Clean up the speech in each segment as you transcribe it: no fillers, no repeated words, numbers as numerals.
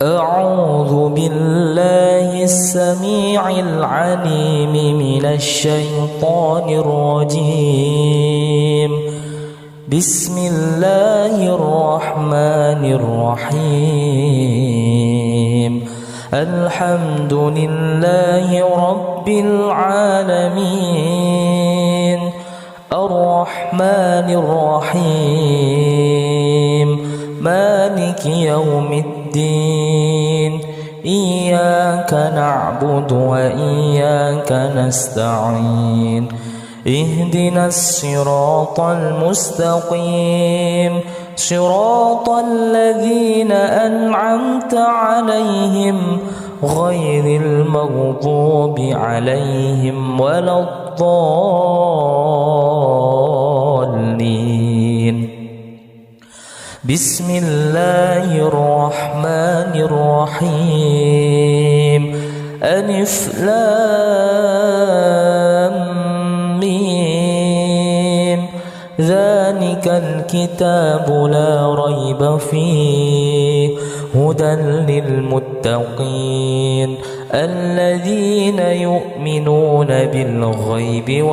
أعوذ بالله السميع العليم من الشيطان الرجيم. بسم الله الرحمن الرحيم. الحمد لله رب العالمين الرحمن الرحيم مالك يوم الدين. إياك نعبد وإياك نستعين. اهدنا الصراط المستقيم صراط الذين أنعمت عليهم غير المغضوب عليهم ولا الضالين. بسم الله الرحمن الرحيم. ألف لام ميم. ذلك الكتاب لا ريب فيه هدى للمتقين الذين يؤمنون بالغيب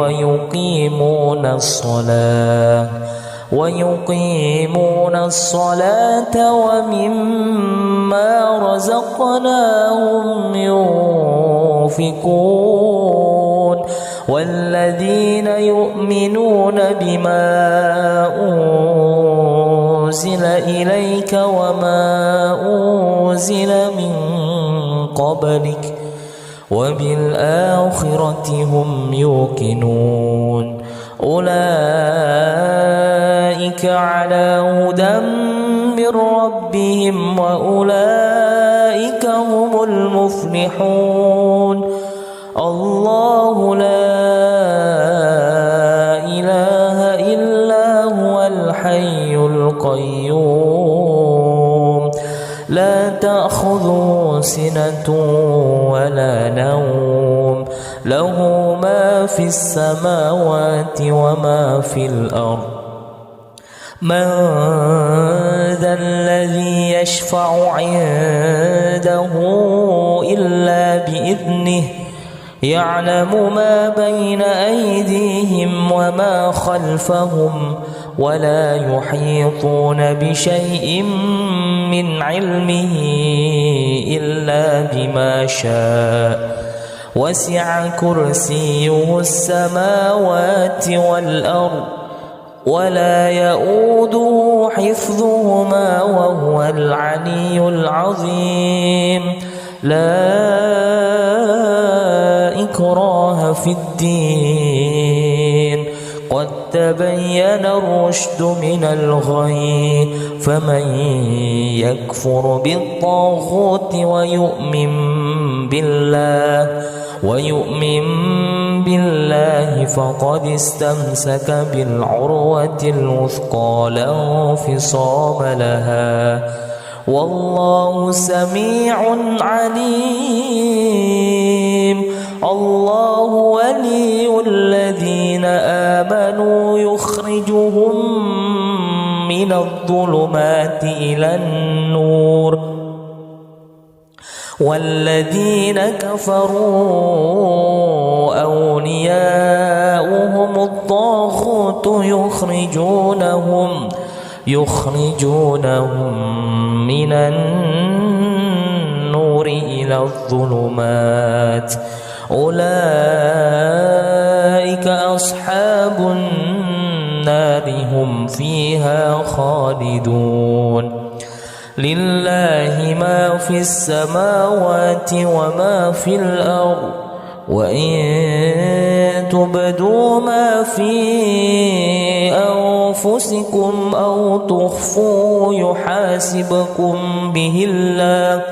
ويقيمون الصلاة ومما رزقناهم ينفقون والذين يؤمنون بما أنزل إليك وما أنزل من قبلك وبالآخرة هم يوقنون. أولئك على هدى من ربهم وأولئك هم المفلحون. الله لا إله إلا هو الحي القيوم لا تأخذه سنة ولا نوم له ما في السماوات وما في الأرض. من ذا الذي يشفع عنده إلا بإذنه يعلم ما بين أيديهم وما خلفهم ولا يحيطون بشيء من علمه إلا بما شاء. وسع كرسيه السماوات والأرض ولا يؤوده حفظهما وهو العلي العظيم. لا إكراه في الدين قد تبين الرشد من الغي. فمن يكفر بالطاغوت ويؤمن بالله فقد استمسك بالعروة الوثقى لا انفصام لها. والله سميع عليم. الله ولي الذين آمنوا يخرجهم من الظلمات إلى النور والذين كفروا أولياؤهم الطاغوت يخرجونهم من النور إلى الظلمات. أولئك أصحاب النار هم فيها خالدون. لله ما في السماوات وما في الأرض وإن تبدوا ما في أنفسكم أو تخفوه يحاسبكم به الله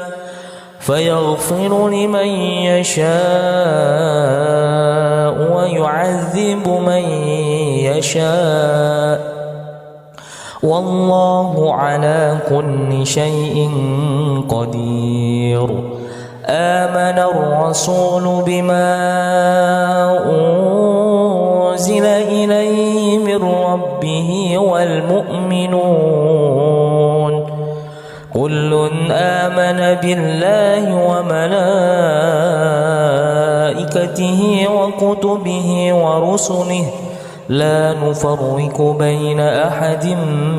فيغفر لمن يشاء ويعذب من يشاء والله على كل شيء قدير. آمن الرسول بما أنزل إليه من ربه والمؤمنون كل آمن بالله وملائكته وكتبه ورسله لا نفرق بين أحد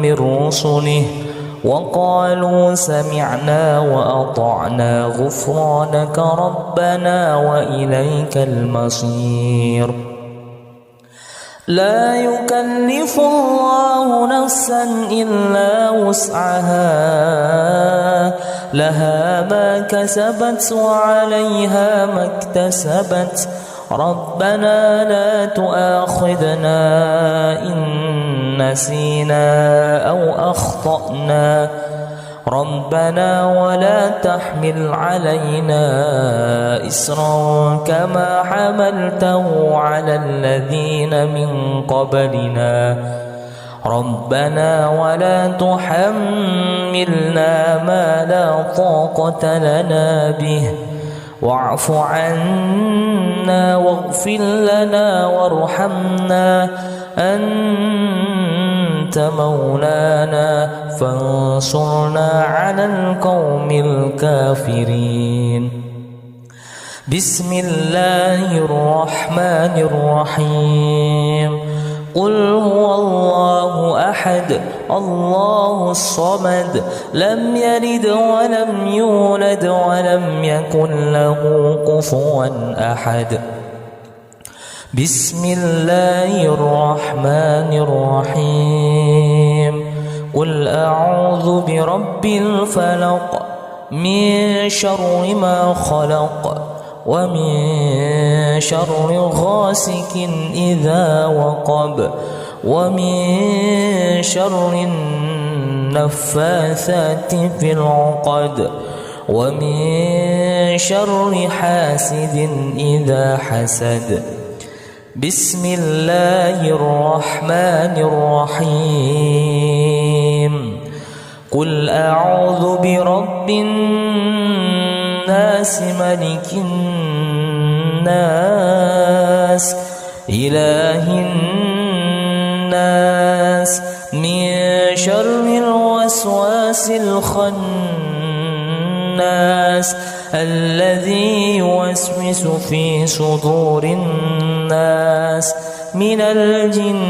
من رسله وقالوا سمعنا وأطعنا غفرانك ربنا وإليك المصير. لا يكلف الله نفسا إلا وسعها لها ما كسبت وعليها ما اكتسبت ربنا لا تؤاخذنا إن نسينا أو أخطأنا ربنا ولا تحمل علينا إصرا كما حملته على الذين من قبلنا ربنا ولا تحملنا ما لا طاقة لنا به واعف عنا واغفر لنا وارحمنا أنت مولانا فانصرنا على القوم الكافرين. بسم الله الرحمن الرحيم. قل هو الله أحد الله الصمد لم يلد ولم يولد ولم يكن له كفوا أحد. بسم الله الرحمن الرحيم. قل أعوذ برب الفلق من شر ما خلق ومن شر غاسق إذا وقب ومن شر النفاثات في العقد ومن شر حاسد إذا حسد. بسم الله الرحمن الرحيم. قل أعوذ برب الناس ملك الناس إله الناس من شر الوسواس الخناس الذي يوسوس في صدور الناس من الجنة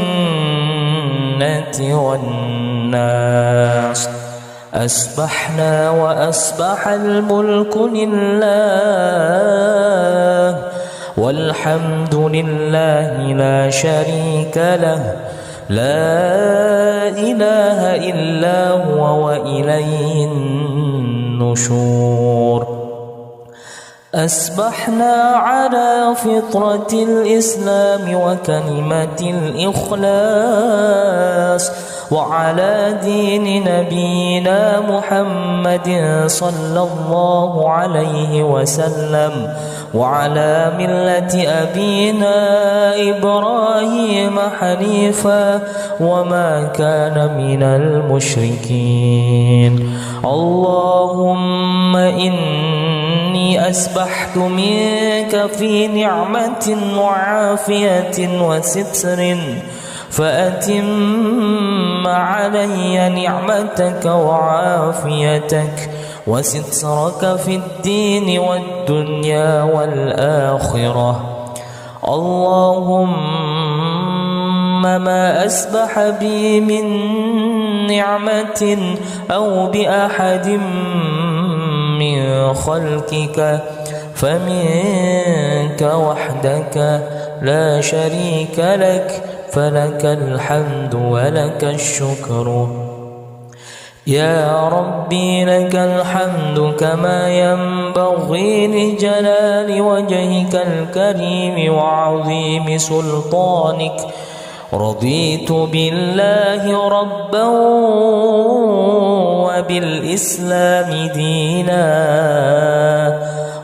والناس. أصبحنا وأصبح الملك لله والحمد لله لا شريك له لا إله إلا هو وإليه النشور. أصبحنا على فطرة الإسلام وكلمة الإخلاص وعلى دين نبينا محمد صلى الله عليه وسلم وعلى ملة أبينا إبراهيم حنيفا وما كان من المشركين. اللهم إني أسبحت منك في نعمة وعافية وستر فأتم علي نعمتك وعافيتك وسترك في الدين والدنيا والآخرة. اللهم ما أسبح بي من نعمة أو بأحد من خلقك فمنك وحدك لا شريك لك فلك الحمد ولك الشكر. يا ربي لك الحمد كما ينبغي لجلال وجهك الكريم وعظيم سلطانك. رضيت بالله ربا وبالإسلام دينا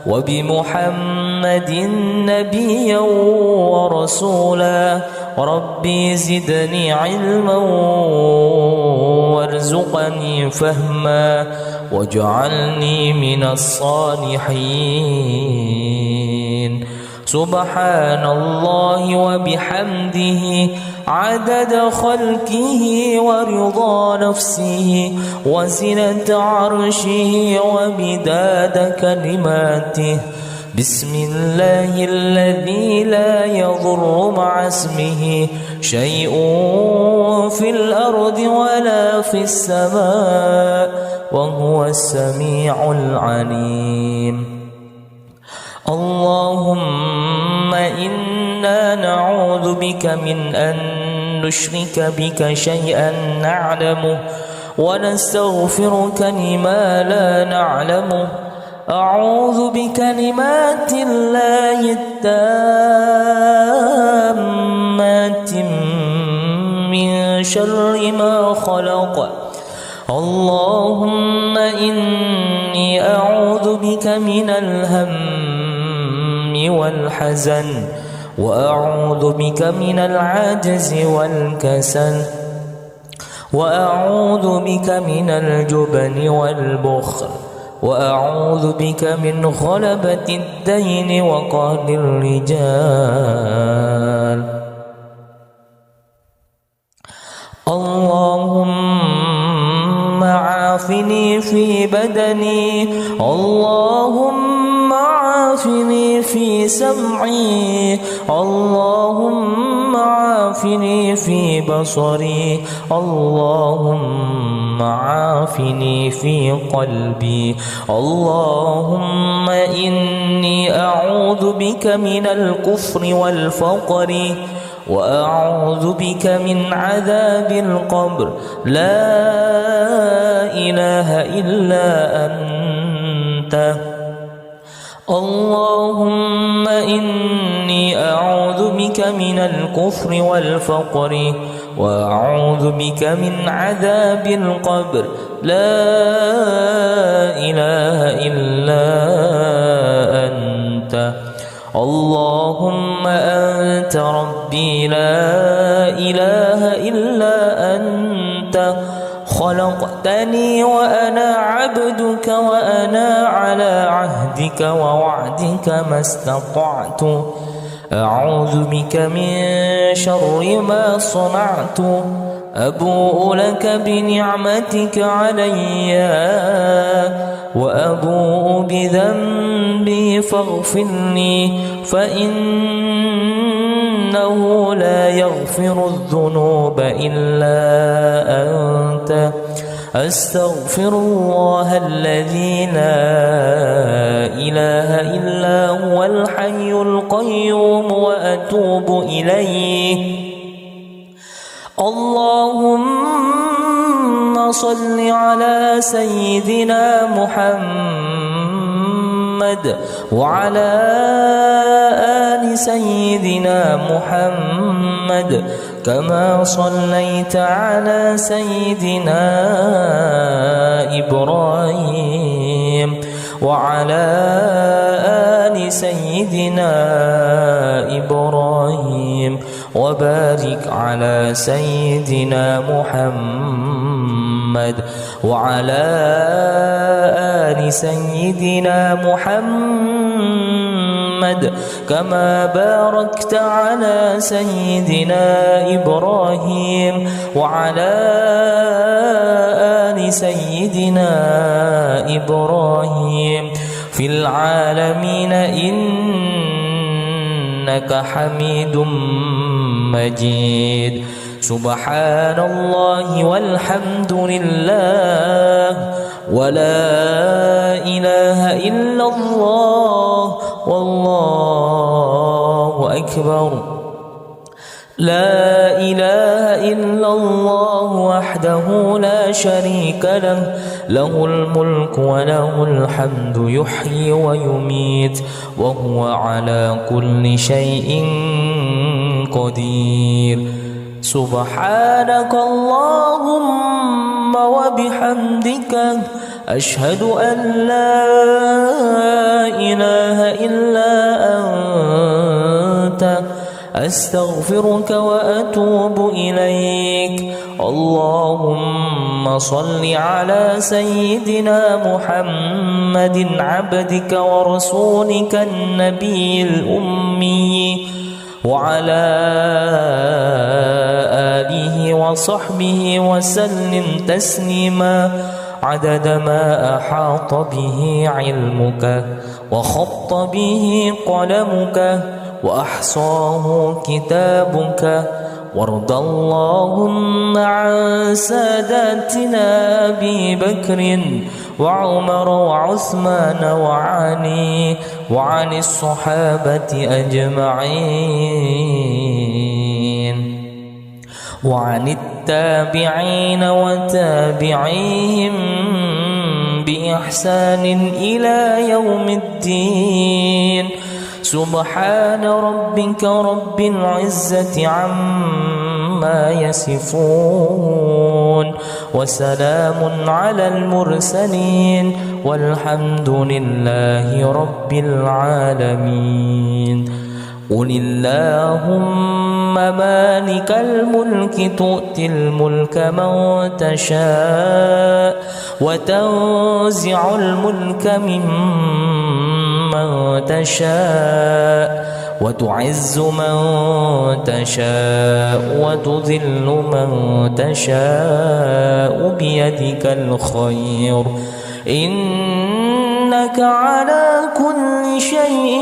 وبمحمد نبيا ورسولا. ربي زدني علما وارزقني فهما واجعلني من الصالحين. سبحان الله وبحمده عدد خلقه ورضا نفسه وزنة عرشه ومداد كلماته. بسم الله الذي لا يضر مع اسمه شيء في الأرض ولا في السماء وهو السميع العليم. اللهم إنا نعوذ بك من أن نشرك بك شيئا نعلمه ونستغفرك لما لا نعلمه. أعوذ بكلمات الله التامات من شر ما خلق. اللهم إني أعوذ بك من الهم والحزن وأعوذ بك من العجز والكسل وأعوذ بك من الجبن والبخل وأعوذ بك من غلبة الدين وقهر الرجال. اللهم عافني في بدني. اللهم عافني في سمعي. اللهم عافني في بصري. اللهم عافني في قلبي. اللهم إني أعوذ بك من الكفر والفقر وأعوذ بك من عذاب القبر. لا إله إلا أنت. اللهم إني أعوذ بك من الكفر والفقر وأعوذ بك من عذاب القبر. لا إله إلا أنت. اللهم أنت ربي لا إله إلا أنت. خلقتني وأنا عبدك وأنا على عهدك ووعدك ما استطعت. أعوذ بك من شر ما صنعت. أبوء لك بنعمتك علي وأبوء بذنبي فاغفر لي فإنه لا يغفر الذنوب إلا أنت. أستغفر الله الذي لا إله إلا هو الحي القيوم وأتوب إليه. اللهم صل على سيدنا محمد وعلى آل سيدنا محمد كما صليت على سيدنا إبراهيم وعلى آل سيدنا إبراهيم وبارك على سيدنا محمد وعلى آل سيدنا محمد كما باركت على سيدنا إبراهيم وعلى آل سيدنا إبراهيم في العالمين إنك حميد مجيد. سبحان الله والحمد لله ولا إله إلا الله والله أكبر. لا إله إلا الله وحده لا شريك له له الملك وله الحمد يحيي ويميت وهو على كل شيء قدير. سبحانك اللهم وبحمدك أشهد أن لا إله إلا أنت أستغفرك وأتوب إليك. اللهم صل على سيدنا محمد عبدك ورسولك النبي الأمي وعلى آله وصحبه وسلم تسليما عدد ما أحاط به علمك وخط به قلمك وأحصاه كتابك. وارض اللهم عن ساداتنا أبي بكر وعمر وعثمان وعلي وعن الصحابة أجمعين وعن التابعين وتابعيهم بإحسان إلى يوم الدين. سبحان ربك رب العزة عما يصفون وسلام على المرسلين والحمد لله رب العالمين. قل اللهم مالك الملك تؤتي الملك من تشاء وتنزع الملك ممن تشاء وتعز من تشاء وتذل من تشاء بيدك الخير إنك على كل شيء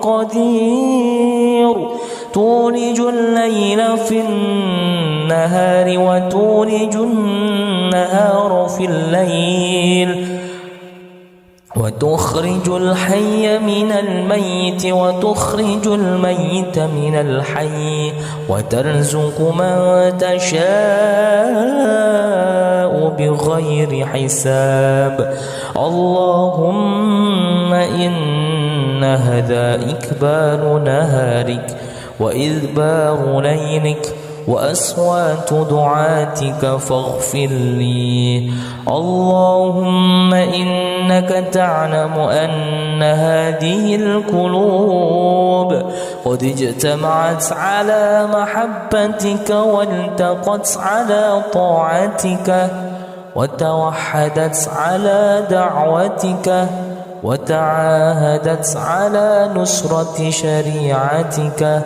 قدير. تولج الليل في النهار وتولج النهار في الليل وتخرج الحي من الميت وتخرج الميت من الحي وترزق من تشاء بغير حساب. اللهم إن هذا إكبال نهارك وإذبار ليلك وأصوات دعاتك فاغفر لي. اللهم إنك تعلم أن هذه القلوب قد اجتمعت على محبتك والتقت على طاعتك وتوحدت على دعوتك وتعاهدت على نصرة شريعتك.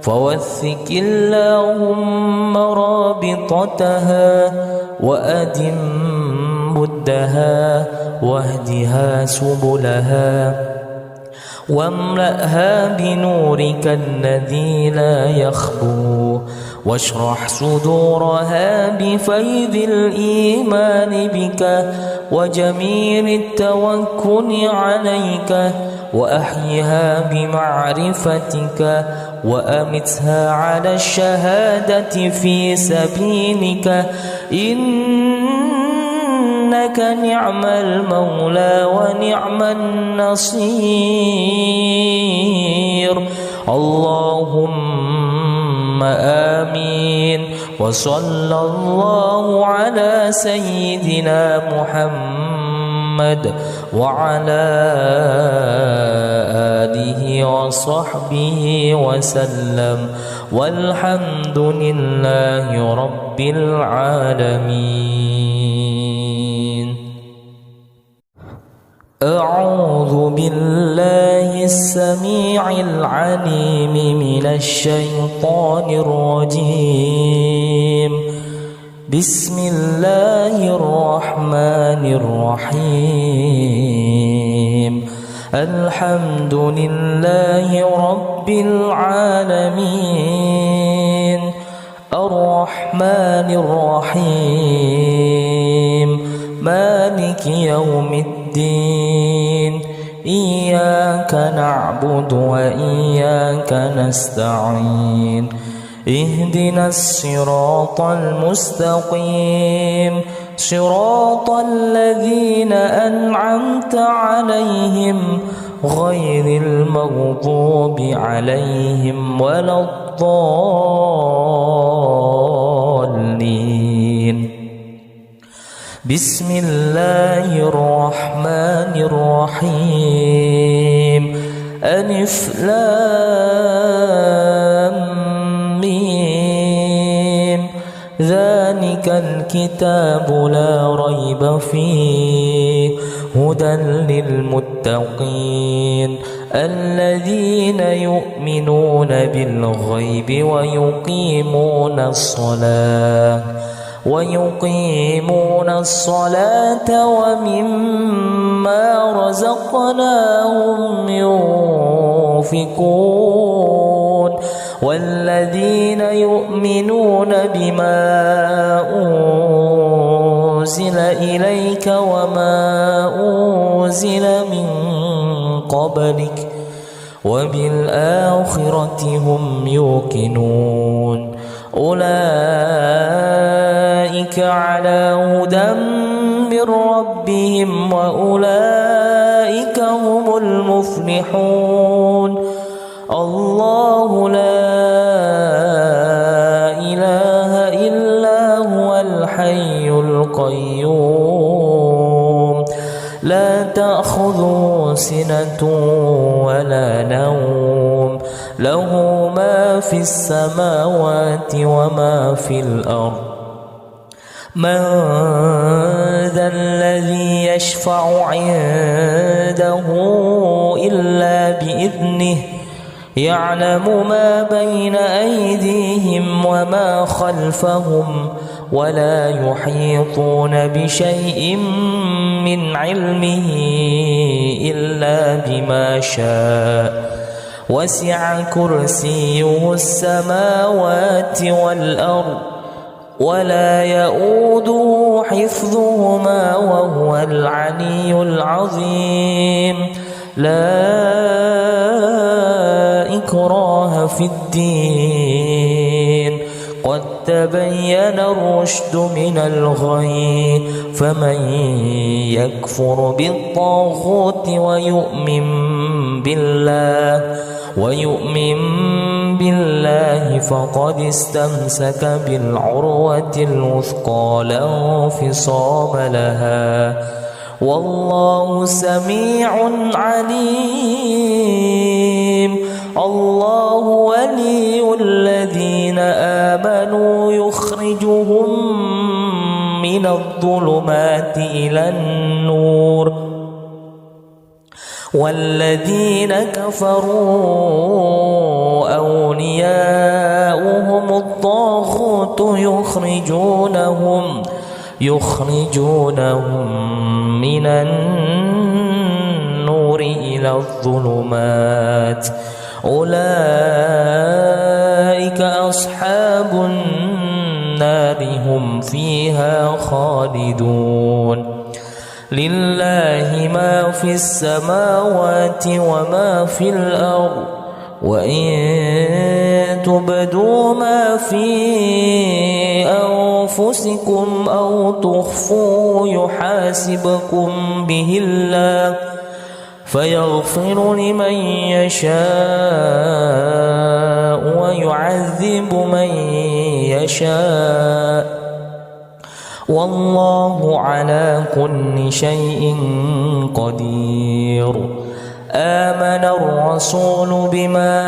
فوثق اللهم رابطتها وأدم بدها واهدها سبلها واملأها بنورك الذي لا يخبو واشرح صدورها بفيض الإيمان بك وجميل التوكل عليك وأحيها بمعرفتك وأمتها على الشهادة في سبيلك إنك نعم المولى ونعم النصير. اللهم آمين. وصلى الله على سيدنا محمد وعلى آله وصحبه وسلم والحمد لله رب العالمين. أعوذ بالله السميع العليم من الشيطان الرجيم. بسم الله الرحمن الرحيم. الحمد لله رب العالمين الرحمن الرحيم مالك يوم الدين. إياك نعبد وإياك نستعين. اهدنا الصراط المستقيم صراط الذين أنعمت عليهم غير المغضوب عليهم ولا الضالين. بسم الله الرحمن الرحيم. ألف لام ذلك الكتاب لا ريب فيه هدى للمتقين الذين يؤمنون بالغيب ويقيمون الصلاة ومما رزقناهم ينفقون والذين يؤمنون بما أنزل إليك وما أنزل من قبلك وبالآخرة هم يوقنون أولئك على هدى من ربهم وأولئك هم المفلحون الله لا إله إلا هو الحي القيوم لا تأخذه سنة ولا نوم له ما في السماوات وما في الأرض من ذا الذي يشفع عنده إلا بإذنه يعلم ما بين أيديهم وما خلفهم ولا يحيطون بشيء من علمه إلا بما شاء وسع كرسيه السماوات والأرض ولا يؤوده حفظهما وهو العلي العظيم لا إكراه في الدين قد تبين الرشد من الغي فمن يكفر بالطاغوت ويؤمن بالله فقد استمسك بالعروة الوثقى لا انفصام لها والله سميع عليم الله ولي الذين آمنوا يخرجهم من الظلمات إلى النور والذين كفروا أولياؤهم الطاغوت يخرجونهم من النور إلى الظلمات أولئك أصحاب النار هم فيها خالدون لله ما في السماوات وما في الأرض وإن تبدوا ما في أنفسكم أو تخفوه يحاسبكم به الله فيغفر لمن يشاء ويعذب من يشاء والله على كل شيء قدير آمن الرسول بما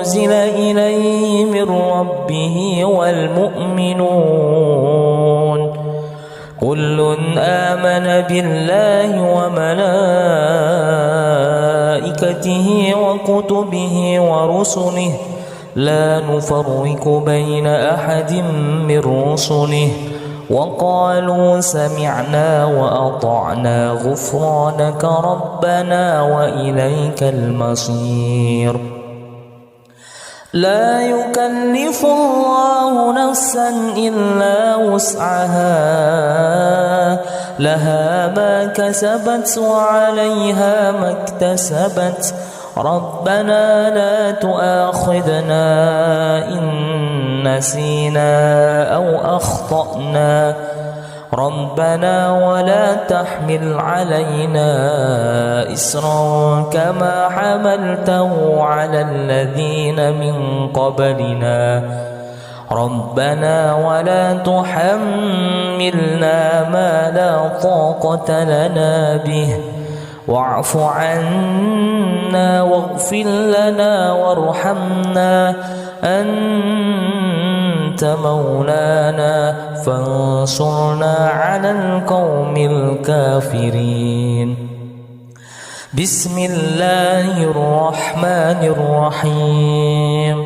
أنزل إليه من ربه والمؤمنون كل آمن بالله وملائكته وكتبه ورسله لا نفرق بين أحد من رسله وقالوا سمعنا وأطعنا غفرانك ربنا وإليك المصير لا يكلف الله نفسا إلا وسعها لها ما كسبت وعليها ما اكتسبت ربنا لا تؤاخذنا إن نسينا أو أخطأنا ربنا ولا تحمل علينا إسرا كما حملته على الذين من قبلنا ربنا ولا تحملنا ما لا طاقة لنا به واعف عنا واغفر لنا وارحمنا أنت أنت مولانا فانصرنا على القوم الكافرين. بسم الله الرحمن الرحيم.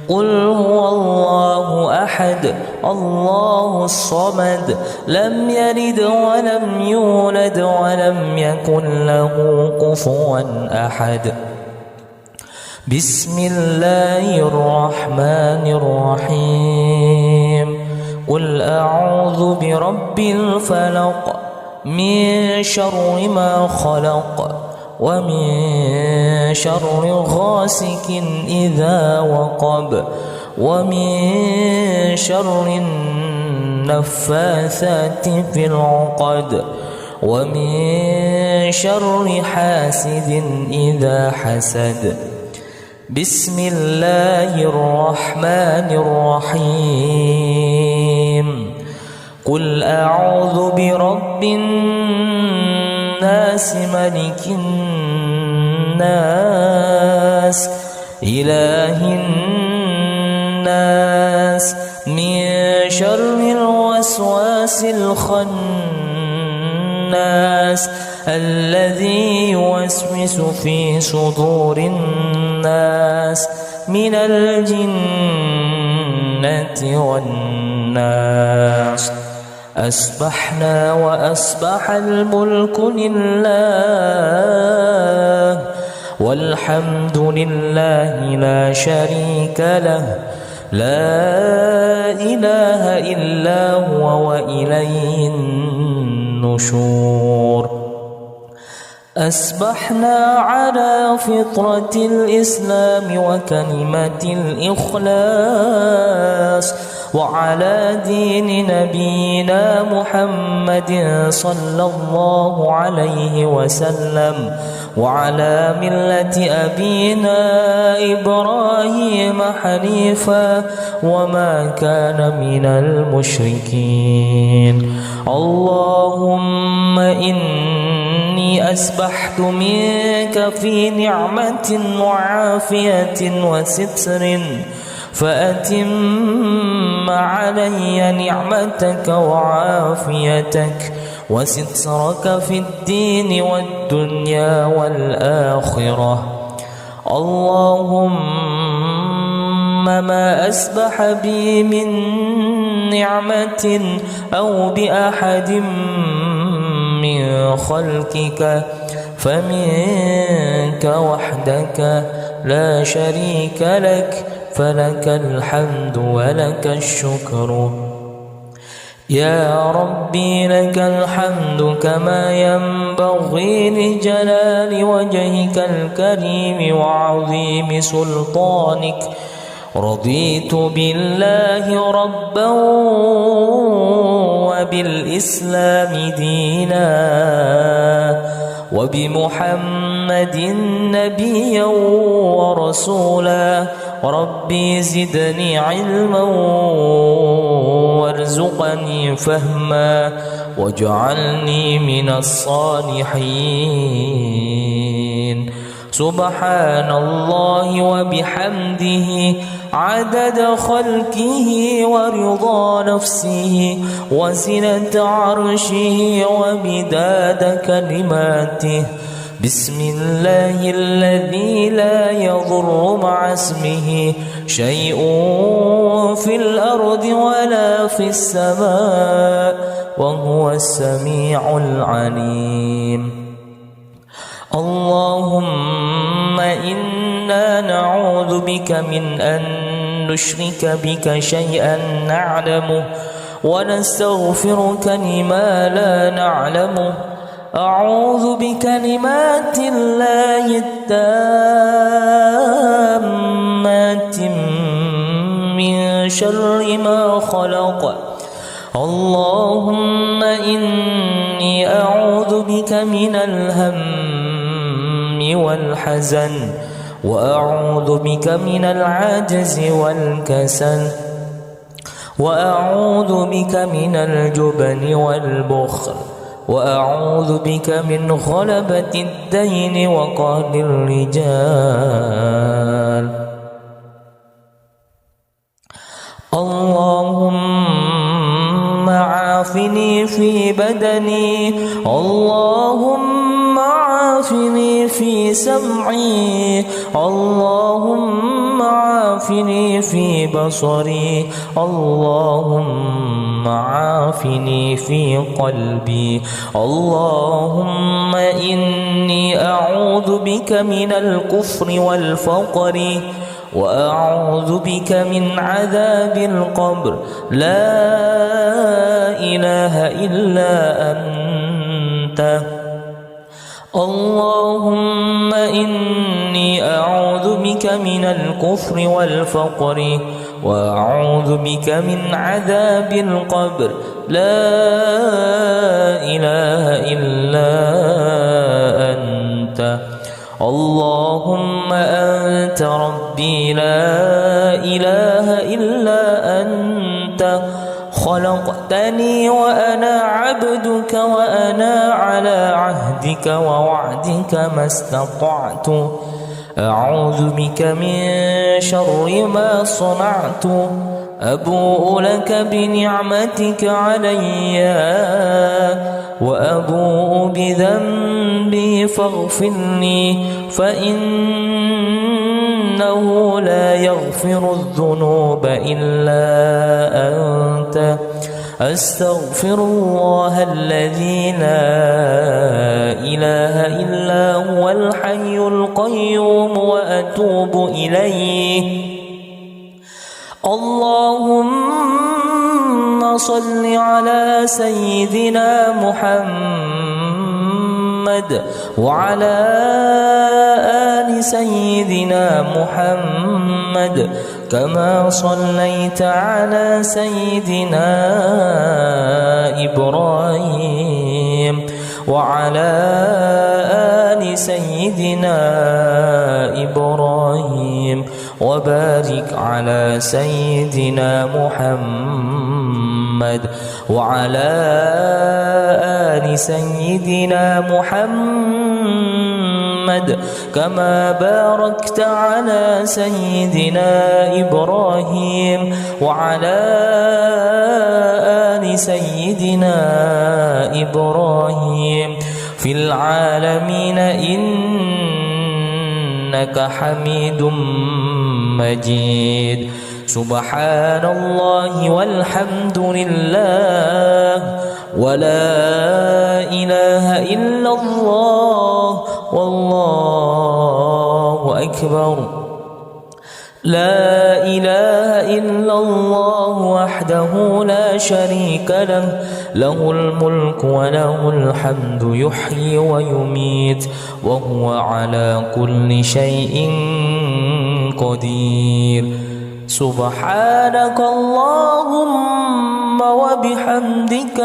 قل هو الله أحد الله الصمد لم يلد ولم يولد ولم يكن له كفوا أحد. بسم الله الرحمن الرحيم. قل أعوذ برب الفلق من شر ما خلق ومن شر غاسق إذا وقب ومن شر النفاثات في العقد ومن شر حاسد إذا حسد. بسم الله الرحمن الرحيم. قل أعوذ برب الناس ملك الناس إله الناس من شر الوسواس الخناس الذي يوسوس في صدور الناس من الجنة والناس. أصبحنا وأصبح الملك لله والحمد لله لا شريك له لا إله إلا هو وإليه النشور. أصبحنا على فطرة الإسلام وكلمة الإخلاص وعلى دين نبينا محمد صلى الله عليه وسلم وعلى ملة أبينا إبراهيم حنيفا وما كان من المشركين. اللهم إني أسبحت منك في نعمة وعافية وستر فأتم علي نعمتك وعافيتك وسترك في الدين والدنيا والآخرة. اللهم ما أسبح بي من نعمة أو بأحد من خلقك فمنك وحدك لا شريك لك فلك الحمد ولك الشكر. يا ربي لك الحمد كما ينبغي لجلال وجهك الكريم وعظيم سلطانك. رضيت بالله ربا وبالإسلام دينا وبمحمد نبيا ورسولا. ربي زدني علما وارزقني فهما واجعلني من الصالحين. سبحان الله وبحمده عدد خلقه ورضا نفسه وزنة عرشه ومداد كلماته. بسم الله الذي لا يضر مع اسمه شيء في الأرض ولا في السماء وهو السميع العليم. اللهم إنا نعوذ بك من أن نشرك بك شيئا نعلمه ونستغفرك لما لا نعلمه. أعوذ بكلمات الله التامات من شر ما خلق. اللهم إني أعوذ بك من الهم والحزن وأعوذ بك من العجز والكسل وأعوذ بك من الجبن والبخل وأعوذ بك من غلبة الدين وقهر الرجال. اللهم عافني في بدني اللهم عافني في سمعي اللهم عافني في بصري اللهم عافني في قلبي اللهم إني أعوذ بك من الكفر والفقر وأعوذ بك من عذاب القبر لا إله إلا أنت اللهم إني أعوذ بك من الكفر والفقر وأعوذ بك من عذاب القبر لا إله إلا أنت اللهم أنت ربي لا إله إلا أنت خلقتني وأنا عبدك وأنا على عهدك ووعدك ما استطعت أعوذ بك من شر ما صنعت أبوء لك بنعمتك علي وأبوء بذنبي فاغفر لي فإنه لا يغفر الذنوب إلا أنت أستغفر الله الذي لا إله إلا هو الحي القيوم وأتوب إليه اللهم صل على سيدنا محمد وعلى آل سيدنا محمد كما صليت على سيدنا إبراهيم وعلى آل سيدنا إبراهيم وبارك على سيدنا محمد وعلى آل سيدنا محمد كما باركت على سيدنا إبراهيم وعلى آل سيدنا إبراهيم في العالمين إنك حميد مجيد سبحان الله والحمد لله ولا إله إلا الله والله أكبر لا إله إلا الله وحده لا شريك له له الملك وله الحمد يحيي ويميت وهو على كل شيء قدير سبحانك اللهم وبحمدك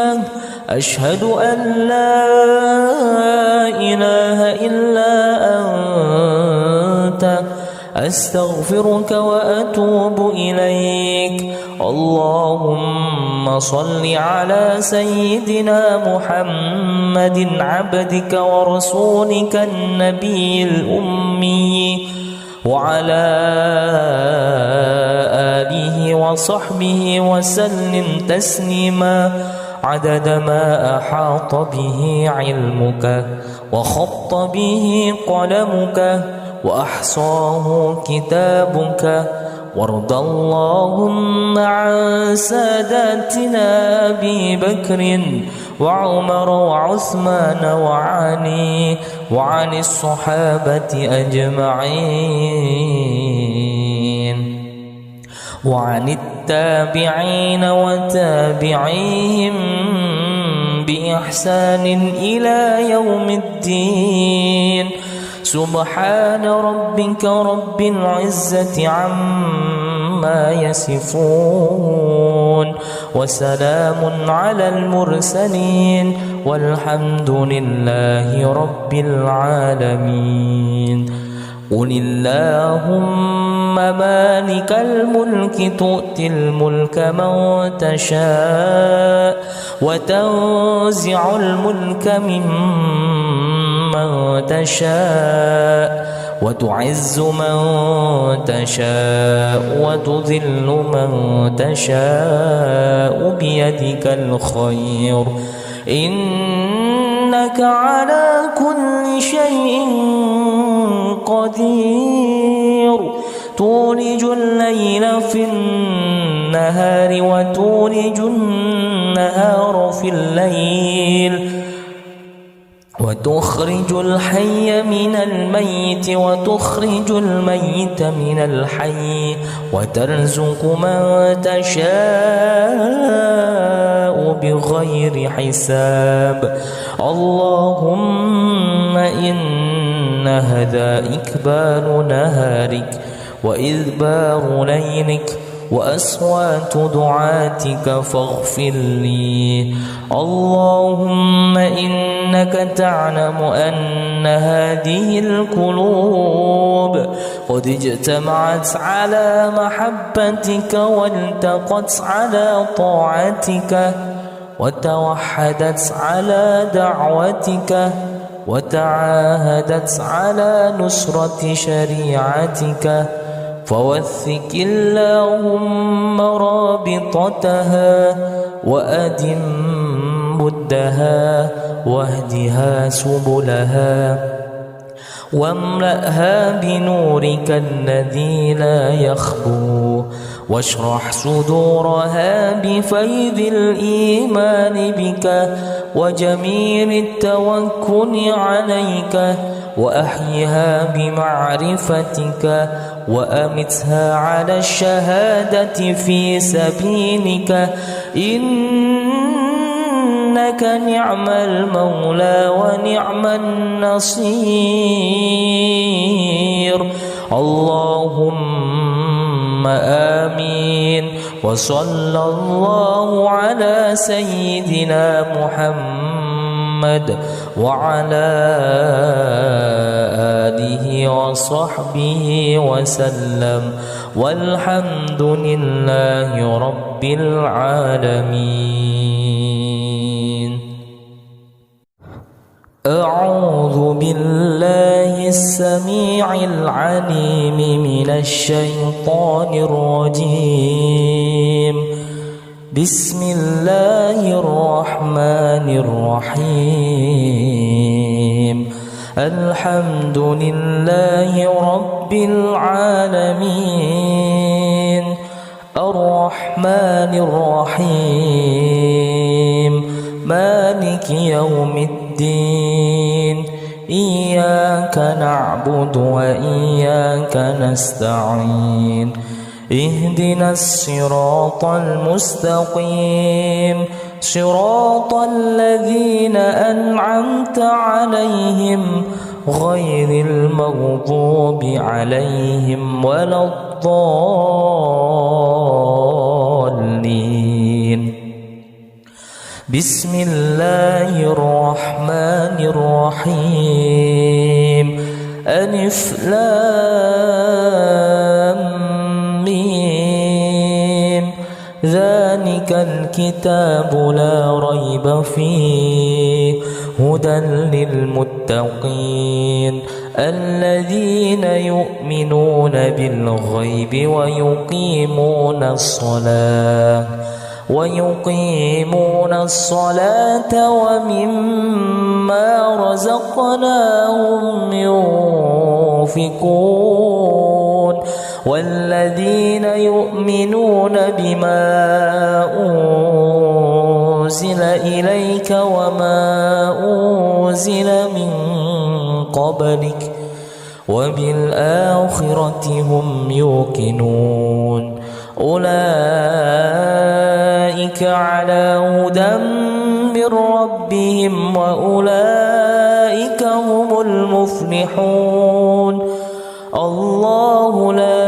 أشهد أن لا إله إلا أنت أستغفرك وأتوب إليك اللهم صل على سيدنا محمد عبدك ورسولك النبي الأمي وعلى آله وصحبه وسلم تسليما عدد ما أحاط به علمك وخط به قلمك وأحصاه كتابك وارض اللهم عن ساداتنا أبي بكر وعمر وعثمان وعلي وعن الصحابة أجمعين وعن التابعين وتابعيهم بإحسان إلى يوم الدين سبحان ربك رب العزة عما يصفون وسلام على المرسلين والحمد لله رب العالمين قل اللهم مالك الملك تؤتي الملك من تشاء وتنزع الملك ممن تشاء وتعز من تشاء وتذل من تشاء بيدك الخير إنك على كل شيء قدير تولج الليل في النهار وتولج النهار في الليل وتخرج الحي من الميت وتخرج الميت من الحي وترزق من تشاء بغير حساب اللهم إن هذا إكبال نهارك وإذبار ليلك وأصوات دعاتك فاغفر لي اللهم إنك تعلم أن هذه القلوب قد اجتمعت على محبتك والتقت على طاعتك وتوحدت على دعوتك وتعاهدت على نصرة شريعتك فوثق اللهم رابطتها وأدم بدها واهدها سبلها واملأها بنورك الذي لا يخبو واشرح صدورها بفيض الإيمان بك وجميل التوكل عليك وأحيها بمعرفتك وأمتها على الشهادة في سبيلك إنك نعم المولى ونعم النصير اللهم آمين وصلى الله على سيدنا محمد وعلى آله وصحبه وسلم والحمد لله رب العالمين. أعوذ بالله السميع العليم من الشيطان الرجيم. بسم الله الرحمن الرحيم. الحمد لله رب العالمين الرحمن الرحيم مالك يوم الدين إياك نعبد وإياك نستعين اهدنا الصراط المستقيم صراط الذين أنعمت عليهم غير المغضوب عليهم ولا الضالين. بسم الله الرحمن الرحيم. ألف لام ميم ذلك الكتاب لا ريب فيه هدى للمتقين الذين يؤمنون بالغيب ويقيمون الصلاة ومما رزقناهم ينفقون والذين يؤمنون بما أنزل إليك وما أنزل من قبلك وبالآخرة هم يوقنون أولئك على هدى من ربهم وأولئك هم المفلحون. الله لا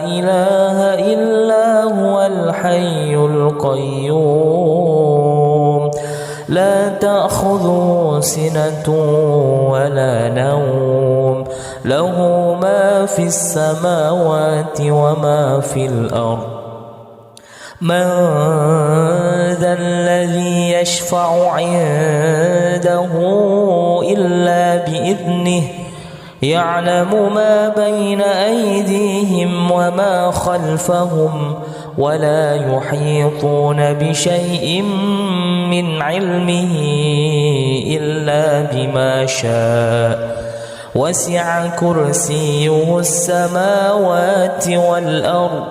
إله إلا هو الحي القيوم لا تأخذه سنة ولا نوم له ما في السماوات وما في الأرض. من ذا الذي يشفع عنده إلا بإذنه يعلم ما بين أيديهم وما خلفهم ولا يحيطون بشيء من علمه إلا بما شاء وسع كرسيه السماوات والأرض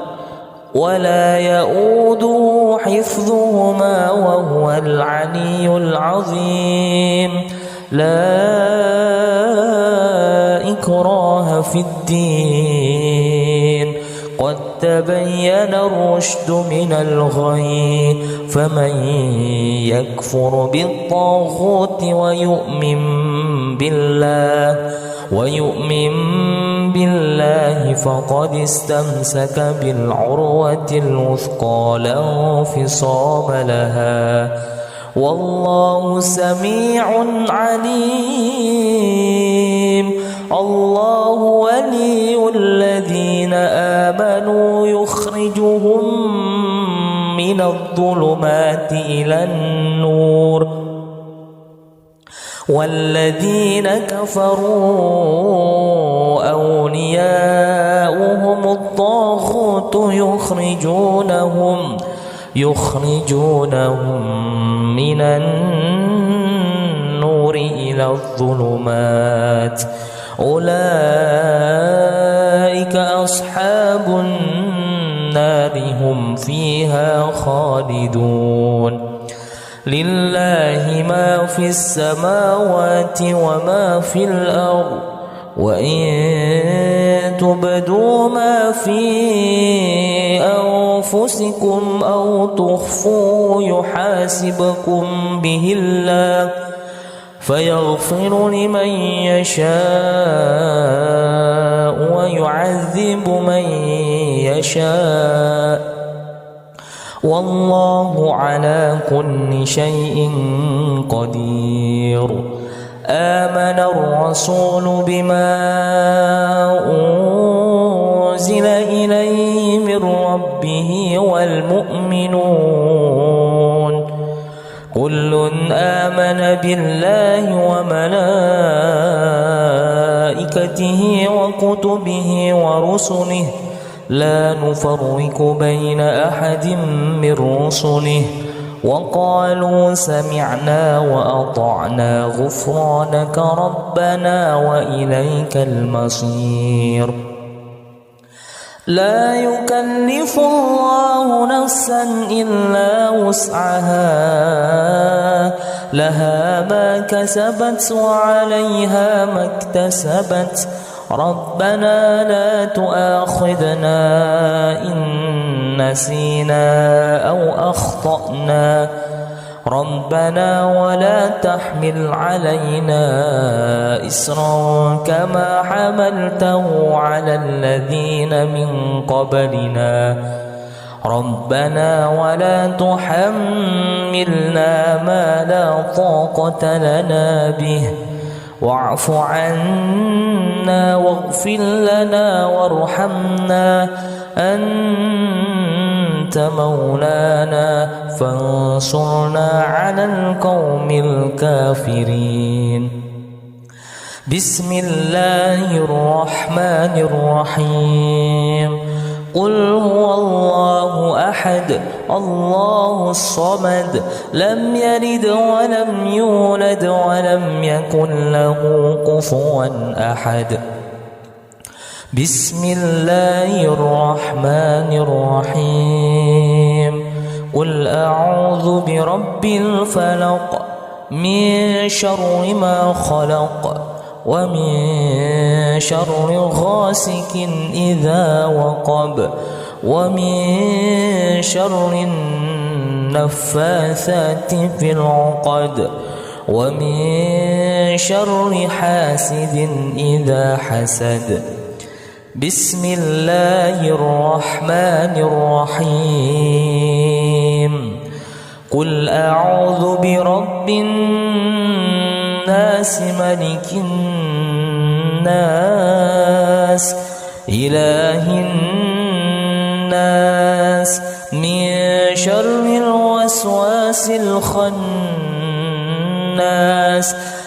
ولا يؤوده حفظهما وهو العلي العظيم. لا إكراه في الدين قد تبين الرشد من الغي فمن يكفر بالطاغوت ويؤمن بالله فقد استمسك بالعروة الوثقى لا انفصام لها والله سميع عليم. الله ولي الذين آمنوا يخرجهم من الظلمات إلى النور والذين كفروا أولياؤهم الطاغوت يخرجونهم من النور إلى الظلمات أولئك أصحاب النار هم فيها خالدون. لله ما في السماوات وما في الأرض وإن تبدوا ما في أنفسكم أو تخفوه يحاسبكم به الله فيغفر لمن يشاء ويعذب من يشاء والله على كل شيء قدير. آمن الرسول بما أنزل إليه من ربه والمؤمنون كل آمن بالله وملائكته وكتبه ورسله لا نفرق بين أحد من رسله وقالوا سمعنا وأطعنا غفرانك ربنا وإليك المصير. لا يكلف الله نفسا إلا وسعها لها ما كسبت وعليها ما اكتسبت ربنا لا تؤاخذنا إن نسينا أو أخطأنا ربنا ولا تحمل علينا إصرا كما حملته على الذين من قبلنا ربنا ولا تحملنا ما لا طاقة لنا به واعف عنا واغفر لنا وارحمنا أنت مولانا فانصرنا على القوم الكافرين. بسم الله الرحمن الرحيم. قل هو الله أحد الله الصمد لم يلد ولم يولد ولم يكن له كفوا أحد. بسم الله الرحمن الرحيم. قل أعوذ برب الفلق من شر ما خلق ومن شر غاسق إذا وقب ومن شر النفاثات في العقد ومن شر حاسد إذا حسد. بسم الله الرحمن الرحيم. قل أعوذ برب الناس ملك الناس إله الناس من شر الوسواس الخناس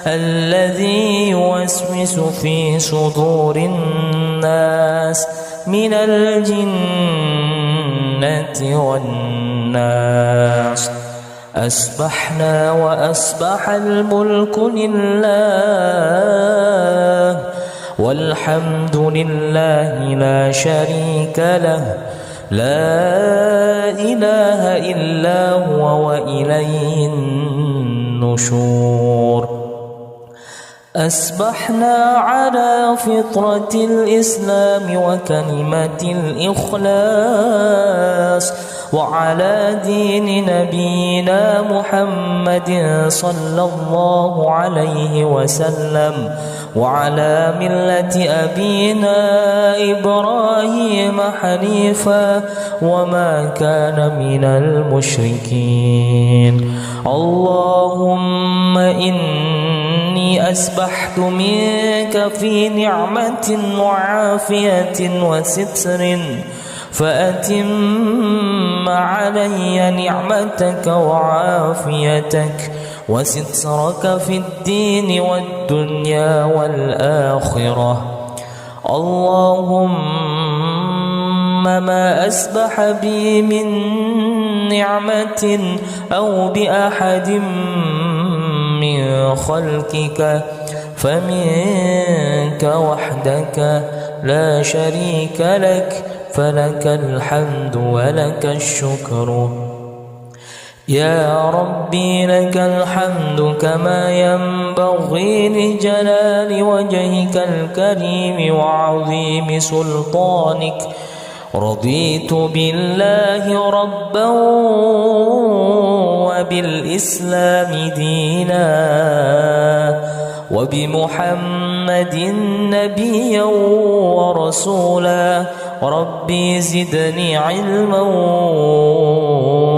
الذي يوسوس في صدور الناس من الجنة والناس. أصبحنا وأصبح الملك لله والحمد لله لا شريك له، لا إله إلا هو وإليه النشور. أصبحنا على فطرة الإسلام وكلمة الإخلاص وعلى دين نبينا محمد صلى الله عليه وسلم وعلى ملة أبينا إبراهيم حنيفا وما كان من المشركين. اللهم إني أسبحت منك في نعمة وعافية وستر، فأتم علي نعمتك وعافيتك وسترك في الدين والدنيا والآخرة. اللهم ما أسبح بي من نعمة أو بأحد من خلقك فمنك وحدك لا شريك لك، فلك الحمد ولك الشكر. يا ربي لك الحمد كما ينبغي لجلال وجهك الكريم وعظيم سلطانك. رضيت بالله ربا وبالإسلام دينا وبمحمد نبيا ورسولا. ربي زدني علما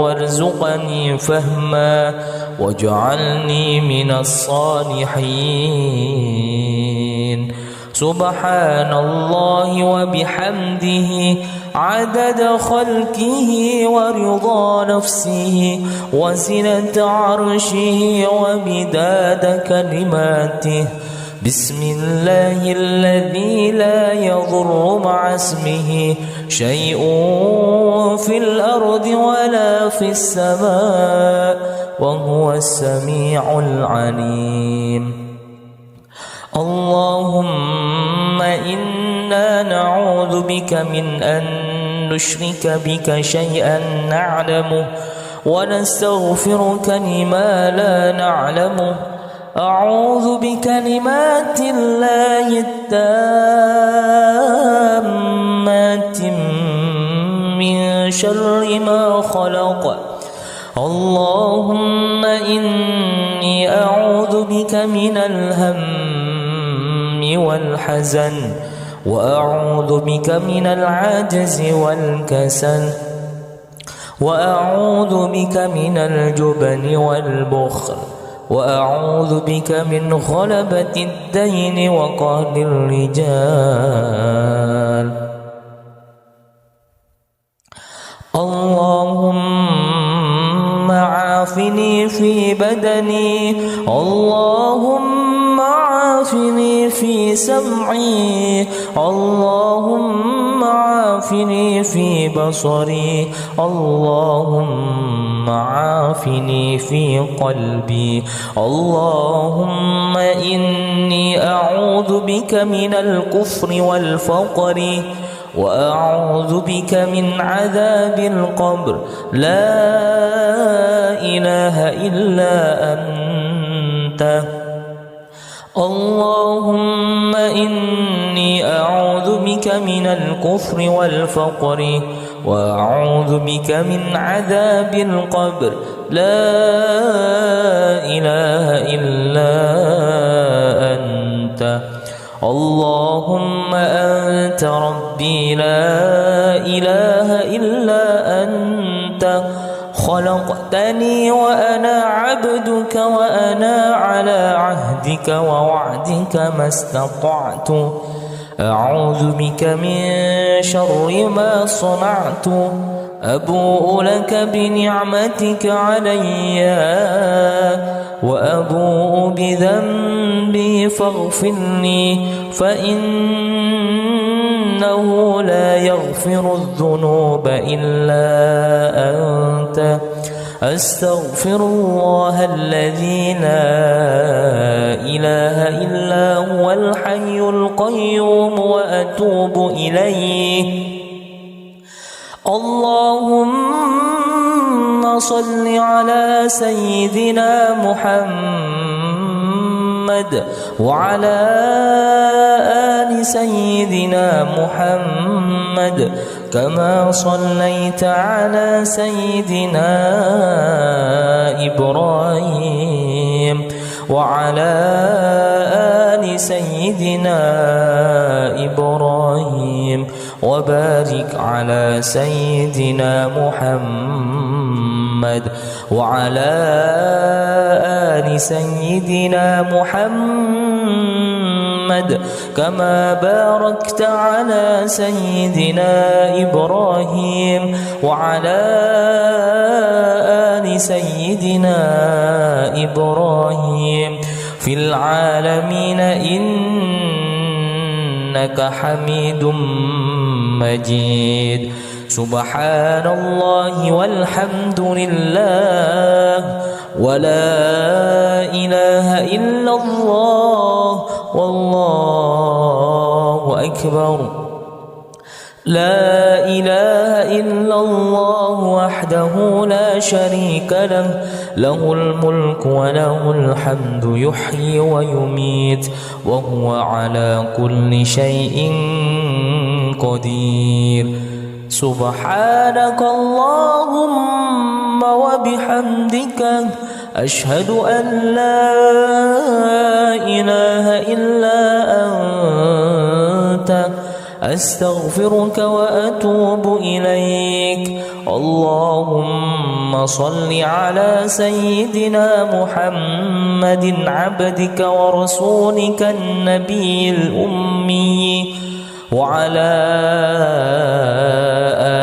وارزقني فهما واجعلني من الصالحين. سبحان الله وبحمده عدد خلقه ورضا نفسه وزنة عرشه ومداد كلماته. بسم الله الذي لا يضر مع اسمه شيء في الأرض ولا في السماء وهو السميع العليم. اللهم إنا نعوذ بك من أن نشرك بك شيئا نعلمه ونستغفرك لما لا نعلمه. أعوذ بكلمات الله التامات من شر ما خلق. اللهم إني أعوذ بك من الهم والحزن وأعوذ بك من العجز والكسل وأعوذ بك من الجبن والبخل وأعوذ بك من غلبة الدين وقهر الرجال. اللهم عافني في بدني، اللهم عافني في سمعي، اللهم عافني في بصري، اللهم عافني في قلبي. اللهم إني أعوذ بك من الكفر والفقر وأعوذ بك من عذاب القبر. لا إله إلا أنت. اللهم إني أعوذ بك من الكفر والفقر وأعوذ بك من عذاب القبر. لا إله إلا أنت. اللهم أنت ربي لا إله إلا أنت. خلقتني وأنا عبدك وأنا على عهدك ووعدك ما استطعت. أعوذ بك من شر ما صنعت. أبوء لك بنعمتك علي وأبوء بذنبي فاغفر لي فإنه لا يغفر الذنوب إلا أنت أستغفر الله الذي لا إله إلا هو الحي القيوم وأتوب إليه. اللهم صل على سيدنا محمد وعلى آل سيدنا محمد كما صليت على سيدنا إبراهيم وعلى آل سيدنا إبراهيم وبارك على سيدنا محمد وعلى آل سيدنا محمد كما باركت على سيدنا إبراهيم وعلى آل سيدنا إبراهيم في العالمين إنك حميد مجيد. سبحان الله والحمد لله ولا إله إلا الله والله أكبر. لا إله إلا الله وحده لا شريك له له الملك وله الحمد يحيي ويميت وهو على كل شيء قدير. سبحانك اللهم وبحمدك أشهد أن لا إله إلا أنت أستغفرك وأتوب إليك. اللهم صل على سيدنا محمد عبدك ورسولك النبي الأمي وعلى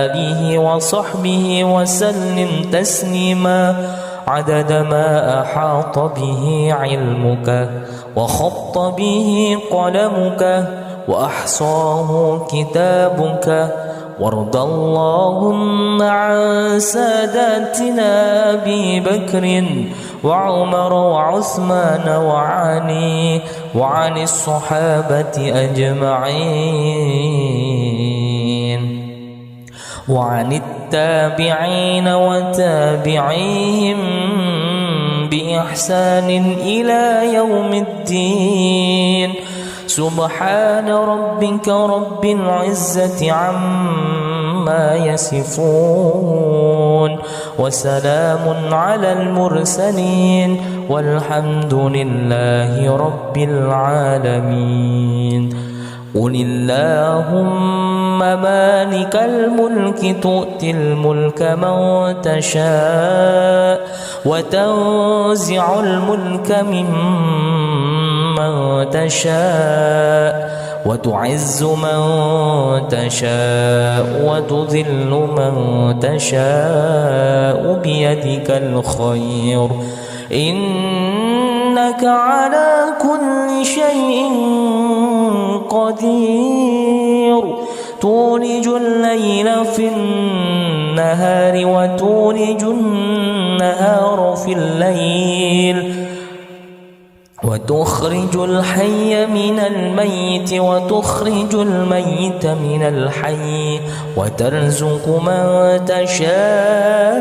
آله وصحبه وسلم تسليما عدد ما أحاط به علمك وخط به قلمك وأحصاه كتابك. وارض اللهم عن ساداتنا أبي بكر وعمر وعثمان وعلي وعن الصحابة أجمعين وعن التابعين وتابعيهم بإحسان إلى يوم الدين. سبحان ربك رب العزة عما يصفون وسلام على المرسلين والحمد لله رب العالمين. قل اللهم مالك الملك تؤتي الملك من تشاء وتنزع الملك ممن تشاء وتعز من تشاء وتذل من تشاء بيدك الخير إنك على كل شيء قدير. تولج الليل في النهار وتولج النهار في الليل وتخرج الحي من الميت وتخرج الميت من الحي وترزق من تشاء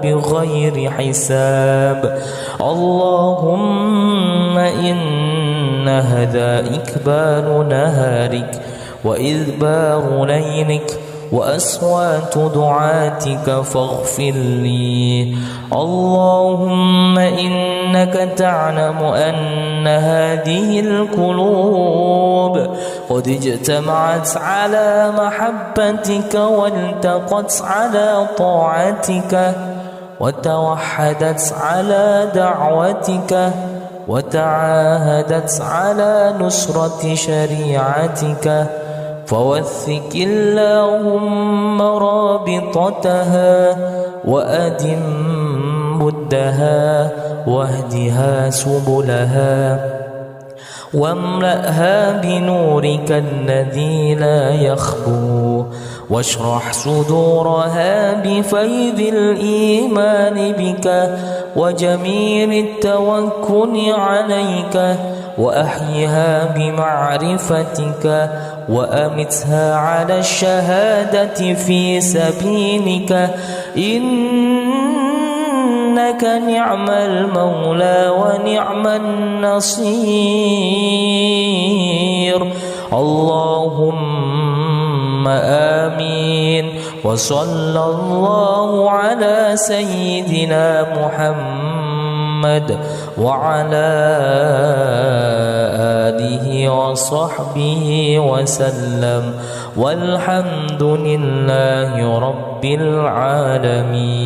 بغير حساب. اللهم إن هذا إكبال نهارك وإذبار ليلك وأصوات دعاتك فاغفر لي. اللهم إنك تعلم أن هذه القلوب قد اجتمعت على محبتك والتقت على طاعتك وتوحدت على دعوتك وتعاهدت على نصرة شريعتك فوثق اللهم رابطتها وأدم بدها واهدها سبلها واملأها بنورك الذي لا يخبو واشرح صدورها بفيض الإيمان بك وجميل التوكل عليك وأحيها بمعرفتك وأمتها على الشهادة في سبيلك إنك نعم المولى ونعم النصير. اللهم آمين. وصلى الله على سيدنا محمد وعلى آله وصحبه وسلم والحمد لله رب العالمين.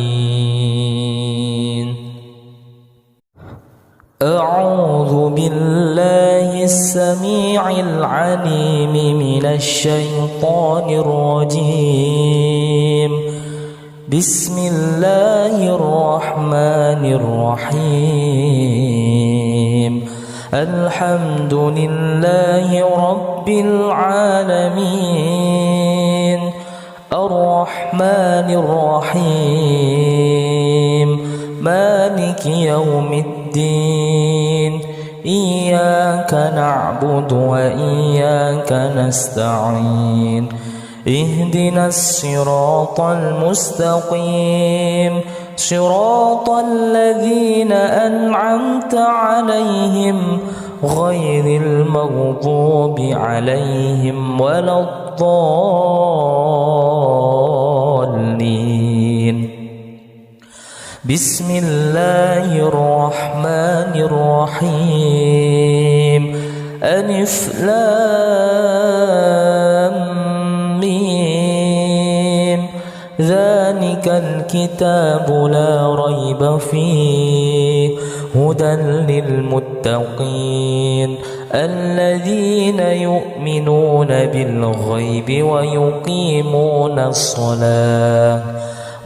أعوذ بالله السميع العليم من الشيطان الرجيم. بسم الله الرحمن الرحيم. الحمد لله رب العالمين الرحمن الرحيم مالك يوم الدين إياك نعبد وإياك نستعين اهدنا الصراط المستقيم صراط الذين أنعمت عليهم غير المغضوب عليهم ولا الضالين. بسم الله الرحمن الرحيم. ألف لام ميم ذلك الكتاب لا ريب فيه هدى للمتقين الذين يؤمنون بالغيب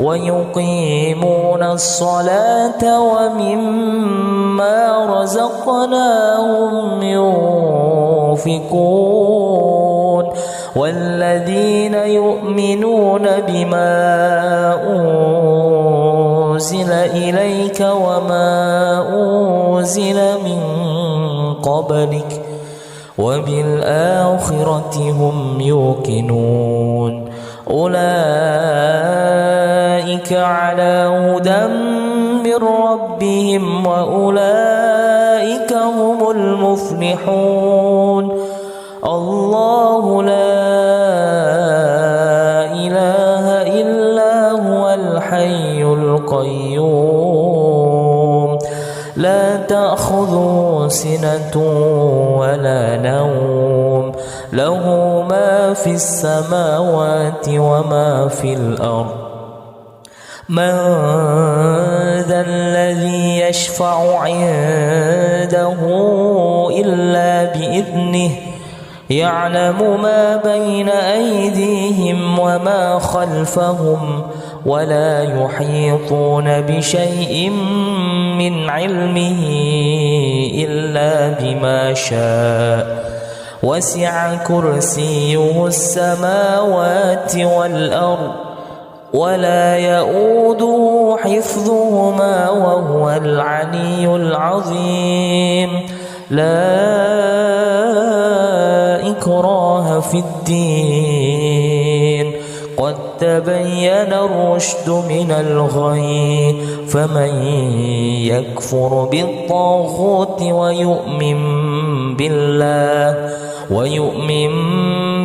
ويقيمون الصلاة ومما رزقناهم ينفقون والذين يؤمنون بما أنزل إليك وما أنزل من قبلك وبالآخرة هم يوقنون أولئك على هدى من ربهم وأولئك هم المفلحون. الله لا إله إلا هو الحي القيوم لا تأخذه سنة ولا نوم له ما في السماوات وما في الأرض. من ذا الذي يشفع عنده إلا بإذنه يعلم ما بين أيديهم وما خلفهم ولا يحيطون بشيء من علمه إلا بما شاء وسع كرسيه السماوات والأرض ولا يؤوده حفظهما وهو العلي العظيم. لا إكراه في الدين قد تبين الرشد من الغي فمن يكفر بالطاغوت ويؤمن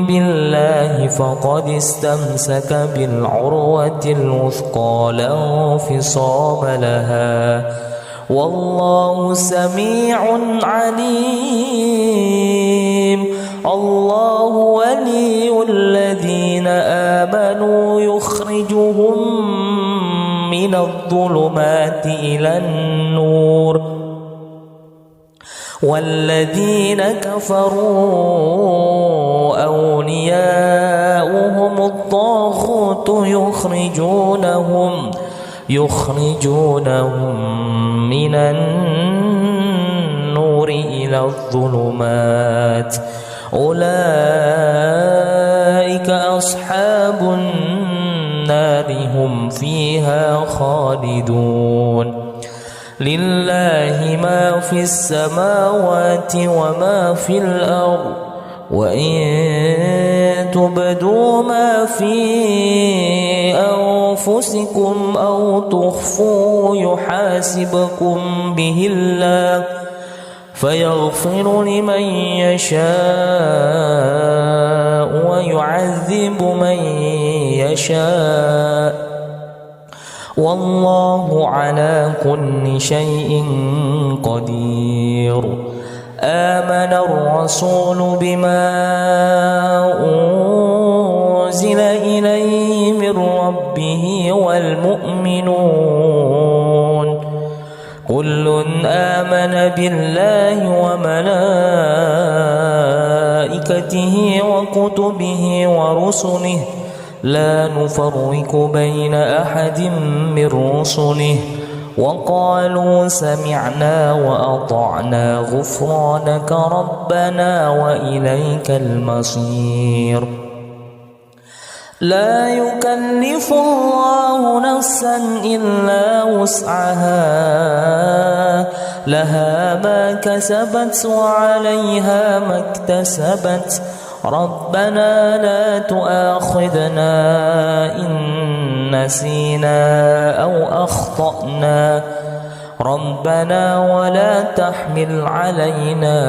بالله فقد استمسك بالعروة الوثقى لا انفصام لها والله سميع عليم. الله ولي الذين آمنوا يخرجهم من الظلمات إلى النور والذين كفروا أولياؤهم الطاغوت يخرجونهم من النور إلى الظلمات أولئك أصحاب النار هم فيها خالدون لله ما في السماوات وما في الأرض وإن تبدوا ما في أنفسكم أو تخفوه يحاسبكم به الله فيغفر لمن يشاء ويعذب من يشاء والله على كل شيء قدير آمن الرسول بما أنزل إليه من ربه والمؤمنون كل آمن بالله وملائكته وكتبه ورسله لا نفرق بين أحد من رسله وقالوا سمعنا وأطعنا غفرانك ربنا وإليك المصير لا يكلف الله نفسا إلا وسعها لها ما كسبت وعليها ما اكتسبت ربنا لا تؤاخذنا إن نسينا أو أخطأنا ربنا ولا تحمل علينا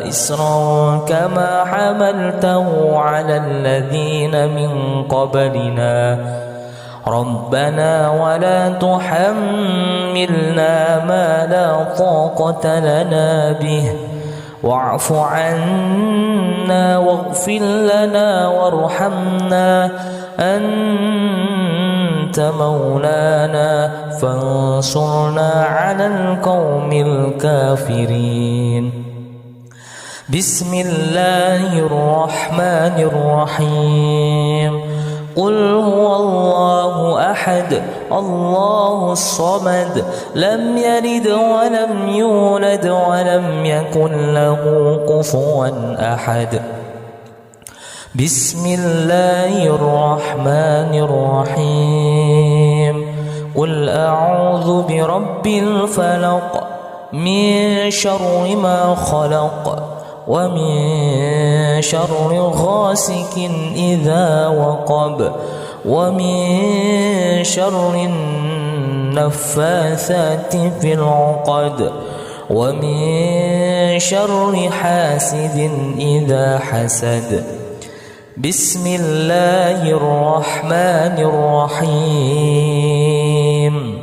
إصرا كما حملته على الذين من قبلنا ربنا ولا تحملنا ما لا طاقة لنا به واعف عنا واغفر لنا وارحمنا أنت مولانا فانصرنا على القوم الكافرين بسم الله الرحمن الرحيم قل هو الله أحد الله الصمد لم يلد ولم يولد ولم يكن له كفوا أحد بسم الله الرحمن الرحيم قل أعوذ برب الفلق من شر ما خلق ومن شر غاسق إذا وقب ومن شر النفاثات في العقد ومن شر حاسد إذا حسد بسم الله الرحمن الرحيم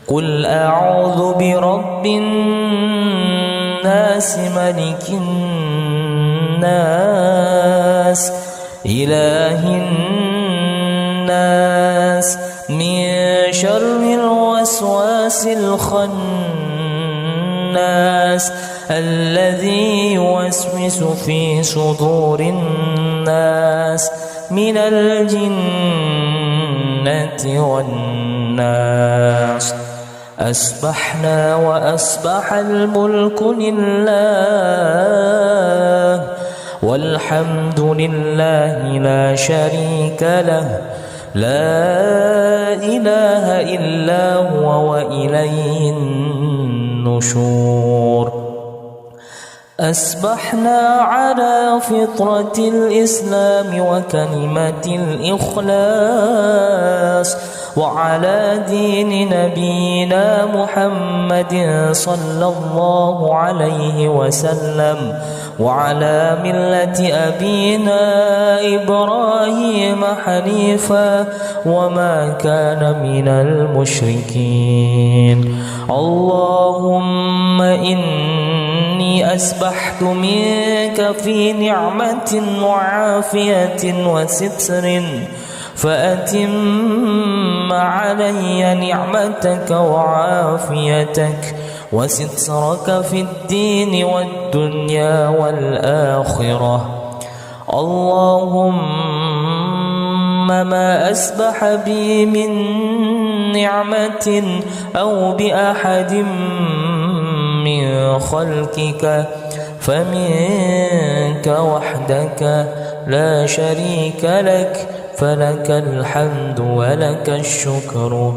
قل أعوذ برب الناس ملك الناس إله الناس من شر الوسواس الخناس الذي يوسوس في صدور الناس من الجنة والناس أصبحنا وأصبح الملك لله والحمد لله لا شريك له لا إله إلا هو وإليه النشور أصبحنا على فطرة الإسلام وكلمة الإخلاص وعلى دين نبينا محمد صلى الله عليه وسلم وعلى ملة أبينا إبراهيم حنيفا وما كان من المشركين اللهم إني أسبحت منك في نعمة وعافية وستر فأتم علي نعمتك وعافيتك وسترك في الدين والدنيا والآخرة. اللهم ما أسبح بي من نعمة أو بأحد من خلقك فمنك وحدك لا شريك لك، فلك الحمد ولك الشكر.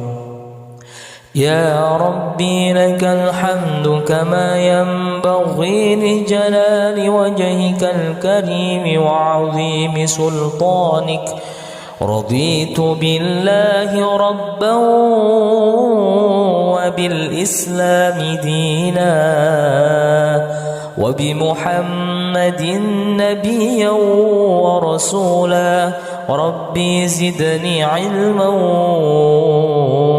يا ربي لك الحمد كما ينبغي لجلال وجهك الكريم وعظيم سلطانك. رضيت بالله ربا وبالإسلام دينا وبمحمد نبيا ورسولا. ربي زدني علما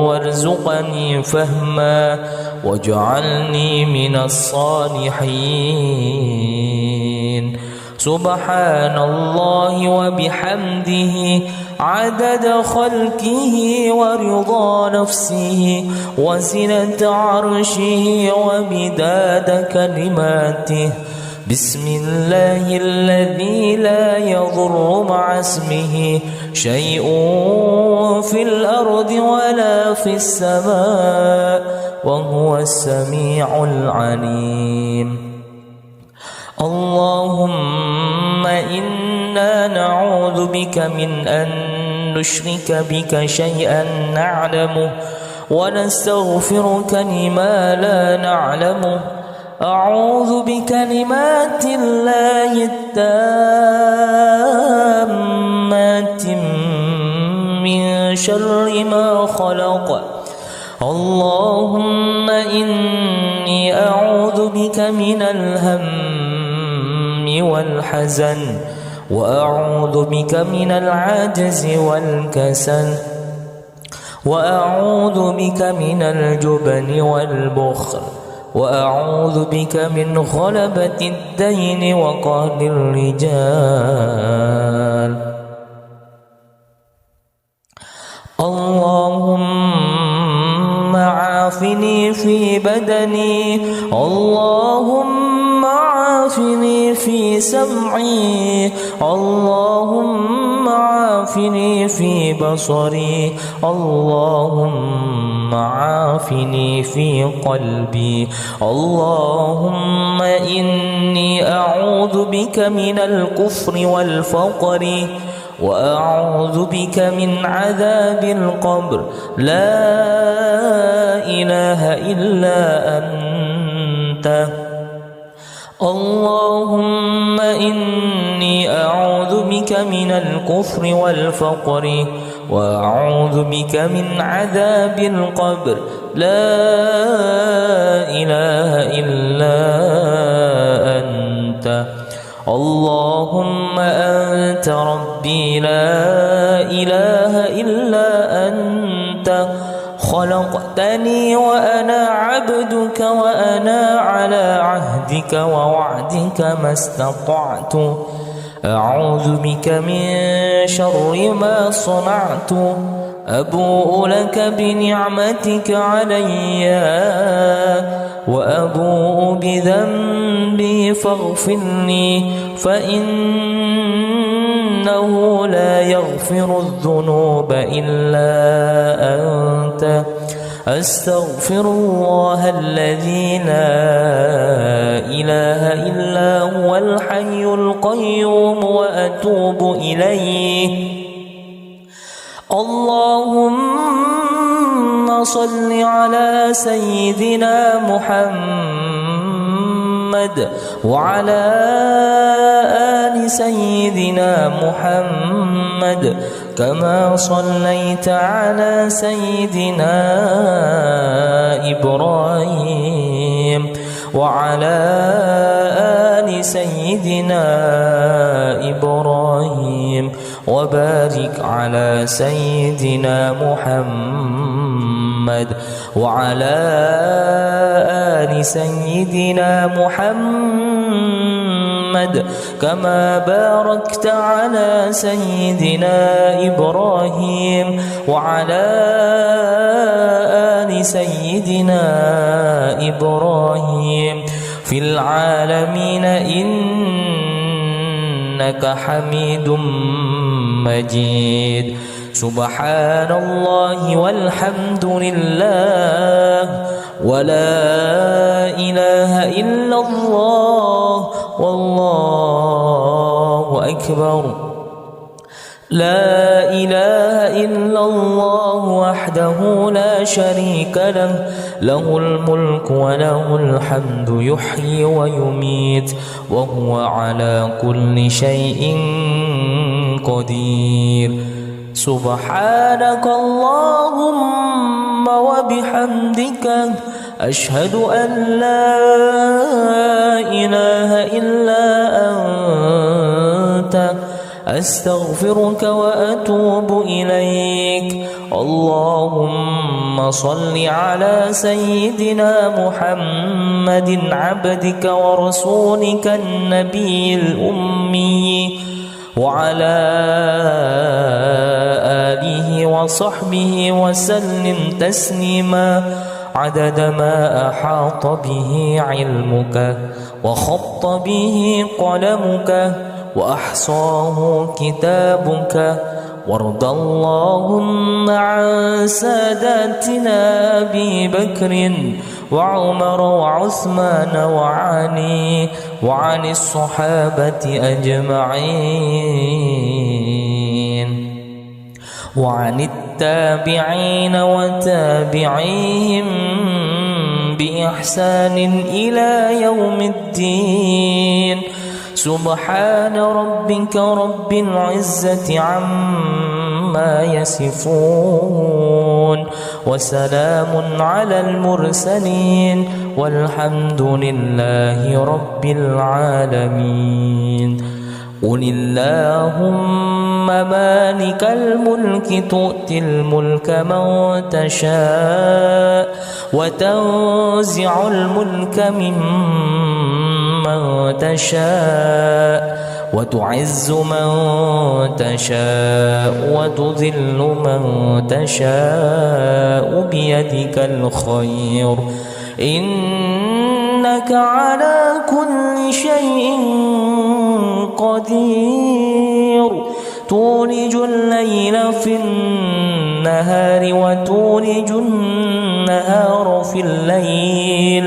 وارزقني فهما واجعلني من الصالحين. سبحان الله وبحمده عدد خلقه ورضا نفسه وزنة عرشه ومداد كلماته. بسم الله الذي لا يضر مع اسمه شيء في الأرض ولا في السماء وهو السميع العليم. اللهم إنا نعوذ بك من أن نشرك بك شيئا نعلمه ونستغفرك لما لا نعلمه. أعوذ بكلمات الله التامات من شر ما خلق. اللهم إني أعوذ بك من الهم والحزن وأعوذ بك من العجز والكسل وأعوذ بك من الجبن والبخل وأعوذ بك من غلبة الدين وقهر الرجال. اللهم عافني في بدني. اللهم عافني في سمعي. اللهم عافني في بصري. اللهم عافني في قلبي. اللهم إني أعوذ بك من الكفر والفقر وأعوذ بك من عذاب القبر. لا إله إلا أنت. اللهم إني أعوذ بك من الكفر والفقر وأعوذ بك من عذاب القبر. لا إله إلا أنت. اللهم أنت ربي لا إله إلا أنت. خلقتني وأنا عبدك وأنا على عهدك ووعدك ما استطعت. أعوذ بك من شر ما صنعت. أبوء لك بنعمتك علي وأبوء بذنبي فاغفر لي فإنه لا يغفر الذنوب إلا أنت. أستغفر الله الذي لا إله إلا هو الحي القيوم وأتوب إليه. اللهم صل على سيدنا محمد وعلى آل سيدنا محمد كما صليت على سيدنا إبراهيم وعلى آل سيدنا إبراهيم وبارك على سيدنا محمد محمد وعلى آل سيدنا محمد كما باركت على سيدنا إبراهيم وعلى آل سيدنا إبراهيم في العالمين إنك حميد مجيد. سبحان الله والحمد لله ولا إله إلا الله والله أكبر. لا إله إلا الله وحده لا شريك له له الملك وله الحمد يحيي ويميت وهو على كل شيء قدير. سبحانك اللهم وبحمدك أشهد أن لا إله إلا أنت أستغفرك وأتوب إليك. اللهم صل على سيدنا محمد عبدك ورسولك النبي الأمي وعلى آله وصحبه وسلم تسليما عدد ما أحاط به علمك وخط به قلمك وأحصاه كتابك. وارض اللهم عن ساداتنا أبي بكر وعمر وعثمان وعلي وعن الصحابة أجمعين وعن التابعين وتابعيهم بإحسان إلى يوم الدين. سبحان ربك رب العزة عما يصفون وسلام على المرسلين والحمد لله رب العالمين. قل اللهم مالك الملك تؤتي الملك من تشاء وتنزع الملك ممن تشاء وتعز من تشاء وتذل من تشاء بيدك الخير إنك على كل شيء قدير. تولج الليل في النهار وتولج النهار في الليل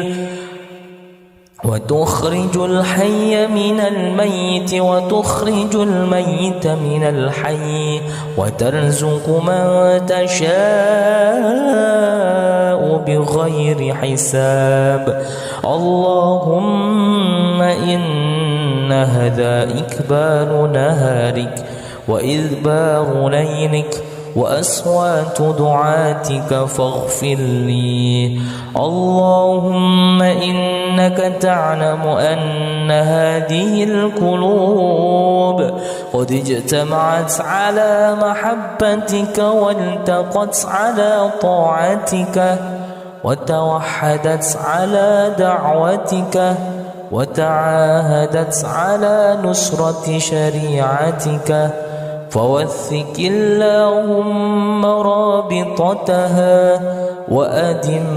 وتخرج الحي من الميت وتخرج الميت من الحي وترزق من تشاء بغير حساب. اللهم إن هذا إكبار نهارك وإذبار ليلك وأصوات دعاتك فاغفر لي. اللهم إنك تعلم أن هذه القلوب قد اجتمعت على محبتك والتقت على طاعتك وتوحدت على دعوتك وتعاهدت على نصرة شريعتك فوثق اللهم رابطتها وأدم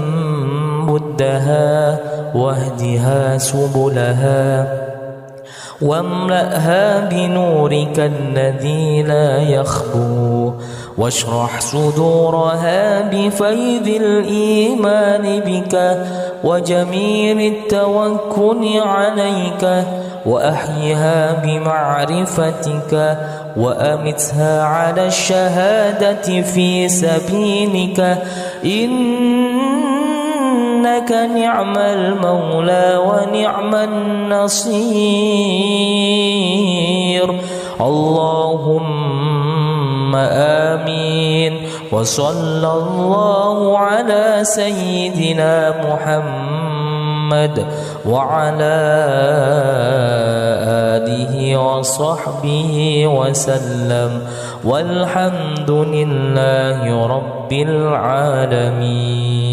بدها واهدها سبلها واملأها بنورك الذي لا يخبو واشرح صدورها بفيض الإيمان بك وجميل التوكل عليك وأحيها بمعرفتك وأمتها على الشهادة في سبيلك إنك نعم المولى ونعم النصير. اللهم آمين. وصلى الله على سيدنا محمد محمد وعلى آله وصحبه وسلم والحمد لله رب العالمين.